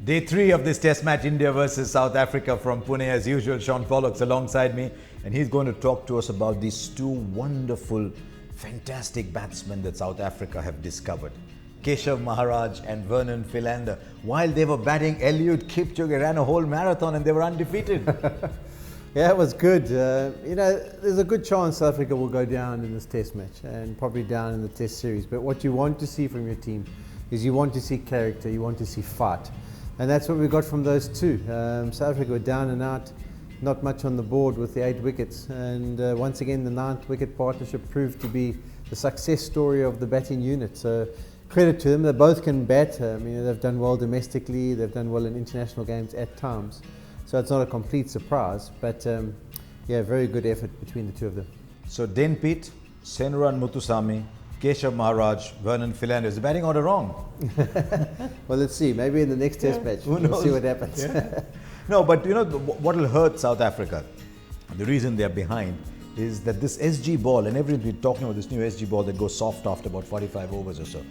Day 3 of this test match, India versus South Africa from Pune. As usual, Sean Pollock's alongside me, and he's going to talk to us about these two wonderful, fantastic batsmen that South Africa have discovered. Keshav Maharaj and Vernon Philander. While they were batting, Eliud Kipchoge ran a whole marathon and they were undefeated. Yeah, it was good. There's a good chance South Africa will go down in this test match and probably down in the test series. But what you want to see from your team is you want to see character, you want to see fight. And that's what we got from those two. South Africa were down and out, not much on the board with the 8 wickets. And once again, the 9th wicket partnership proved to be the success story of the batting unit. So credit to them, they both can bat. They've done well domestically, they've done well in international games at times. So it's not a complete surprise, but very good effort between the two of them. So Dane Pete, Senuran Muthusamy, Keshav Maharaj, Vernon Philander. Is the batting order wrong? Well, let's see. Maybe in the next test match, we'll see what happens. Yeah. No, but you know what will hurt South Africa? The reason they're behind is that this SG ball, and everyone's been talking about this new SG ball that goes soft after about 45 overs or so.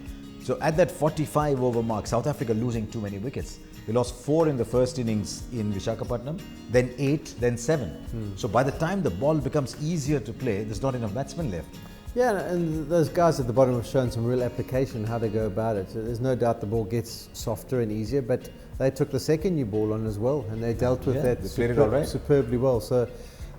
So at that 45 over mark, South Africa losing too many wickets. We lost 4 in the first innings in Visakhapatnam, then 8, then 7. So by the time the ball becomes easier to play, there's not enough batsmen left. Yeah, and those guys at the bottom have shown some real application how to go about it. So there's no doubt the ball gets softer and easier, but they took the second new ball on as well, and they dealt with that superbly well. So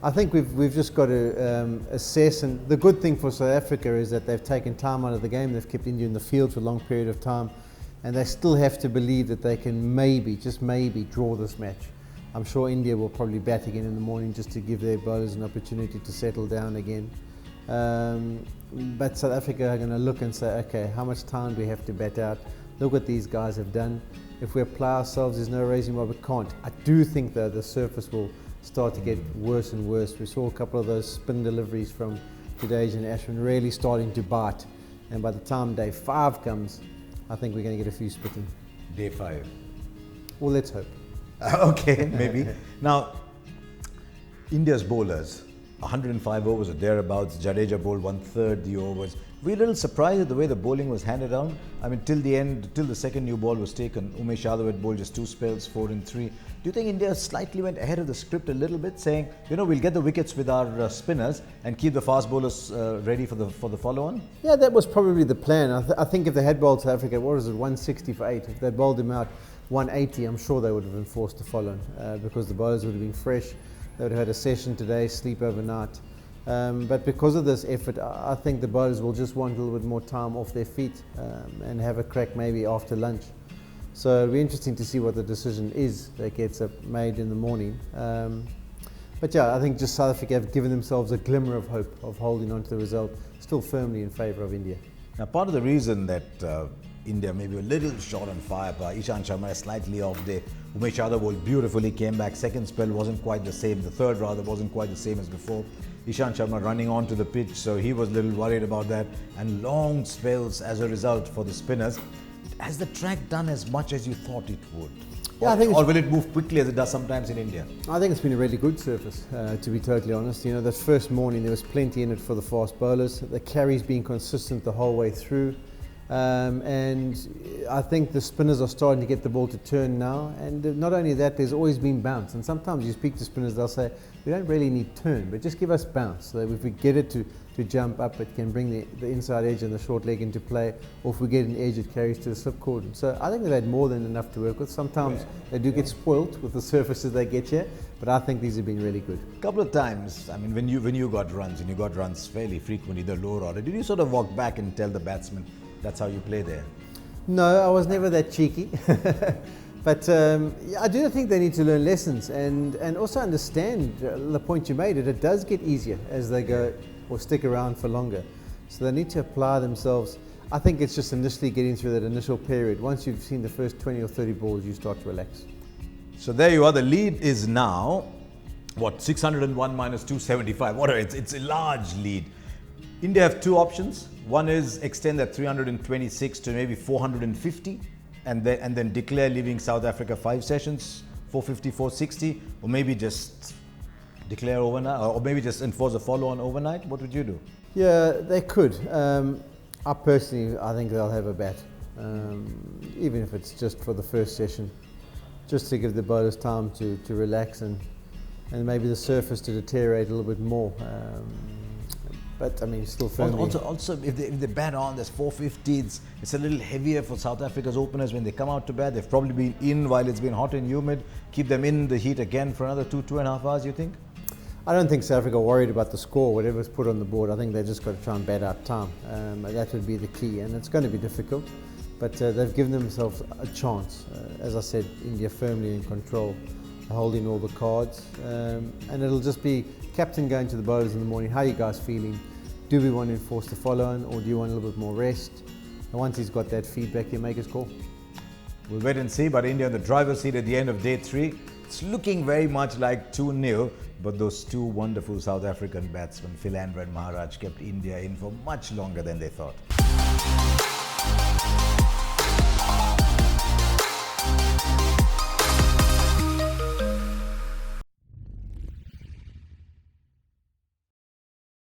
I think we've just got to assess, and the good thing for South Africa is that they've taken time out of the game. They've kept India in the field for a long period of time, and they still have to believe that they can maybe, just maybe, draw this match. I'm sure India will probably bat again in the morning just to give their bowlers an opportunity to settle down again. But South Africa are going to look and say, okay, how much time do we have to bat out? Look what these guys have done. If we apply ourselves, there's no reason why we can't. I do think though the surface will start to get worse and worse. We saw a couple of those spin deliveries from Jadeja and Ashwin really starting to bite. And by the time day 5 comes, I think we're going to get a few spitting. Day 5. Well, let's hope. Okay, maybe. Now, India's bowlers, 105 overs or thereabouts. Jadeja bowled 1/3 the overs. We're a little surprised at the way the bowling was handed down. I mean, till the end, till the second new ball was taken, Umesh Yadav had bowled just 2 spells, 4 and 3. Do you think India slightly went ahead of the script a little bit, saying, we'll get the wickets with our spinners and keep the fast bowlers ready for the follow-on? Yeah, that was probably the plan. I think if they had bowled South Africa, what was it, 160 for 8? If they bowled them out 180, I'm sure they would have been forced to follow because the bowlers would have been fresh. They would have had a session today, sleep overnight. But because of this effort, I think the bowlers will just want a little bit more time off their feet and have a crack maybe after lunch. So it'll be interesting to see what the decision is that gets made in the morning. But yeah, I think just South Africa have given themselves a glimmer of hope of holding on to the result, still firmly in favour of India. Now, part of the reason that India may be a little short on firepower, Ishant Sharma is slightly off day. Umesh Yadav bowled beautifully, came back. Second spell wasn't quite the same. The third rather wasn't quite the same as before. Ishant Sharma running onto the pitch, so he was a little worried about that. And long spells as a result for the spinners. Has the track done as much as you thought it would? Yeah, or will it move quickly as it does sometimes in India? I think it's been a really good surface, to be totally honest. That first morning there was plenty in it for the fast bowlers. The carries being consistent the whole way through. And I think the spinners are starting to get the ball to turn now. And not only that, there's always been bounce. And sometimes you speak to spinners, they'll say, we don't really need turn, but just give us bounce. So if we get it to jump up, it can bring the inside edge and the short leg into play. Or if we get an edge, it carries to the slip cordon. So I think they've had more than enough to work with. Sometimes they do get spoilt with the surfaces they get here, but I think these have been really good. A couple of times, I mean, when you got runs, and you got runs fairly frequently, the lower order, did you sort of walk back and tell the batsman, that's how you play there? No, I was never that cheeky. But I do think they need to learn lessons and also understand the point you made, it does get easier as they go or stick around for longer. So they need to apply themselves. I think it's just initially getting through that initial period. Once you've seen the first 20 or 30 balls, you start to relax. So there you are. The lead is now, 601 minus 275. It's a large lead. India have 2 options. One is extend that 326 to maybe 450 and then declare leaving South Africa 5 sessions, 450, 460, or maybe just declare overnight, or maybe just enforce a follow-on overnight. What would you do? Yeah, they could. I think they'll have a bat, even if it's just for the first session. just to give the bowlers time to relax and maybe the surface to deteriorate a little bit more. But I mean, still firmly. Also, if they bat on, there's 450. It's a little heavier for South Africa's openers when they come out to bat. They've probably been in while it's been hot and humid. Keep them in the heat again for another 2.5 hours, you think? I don't think South Africa are worried about the score, whatever's put on the board. I think they've just got to try and bat out time. That would be the key, and it's going to be difficult. But they've given themselves a chance. As I said, India firmly in control, holding all the cards. And it'll just be captain going to the bowlers in the morning. How are you guys feeling? Do we want to enforce the follow-on, or do you want a little bit more rest? And once he's got that feedback, he'll make his call. We'll wait and see, but India in the driver's seat at the end of day 3. It's looking very much like 2-0, but those two wonderful South African batsmen, Philander and Maharaj, kept India in for much longer than they thought.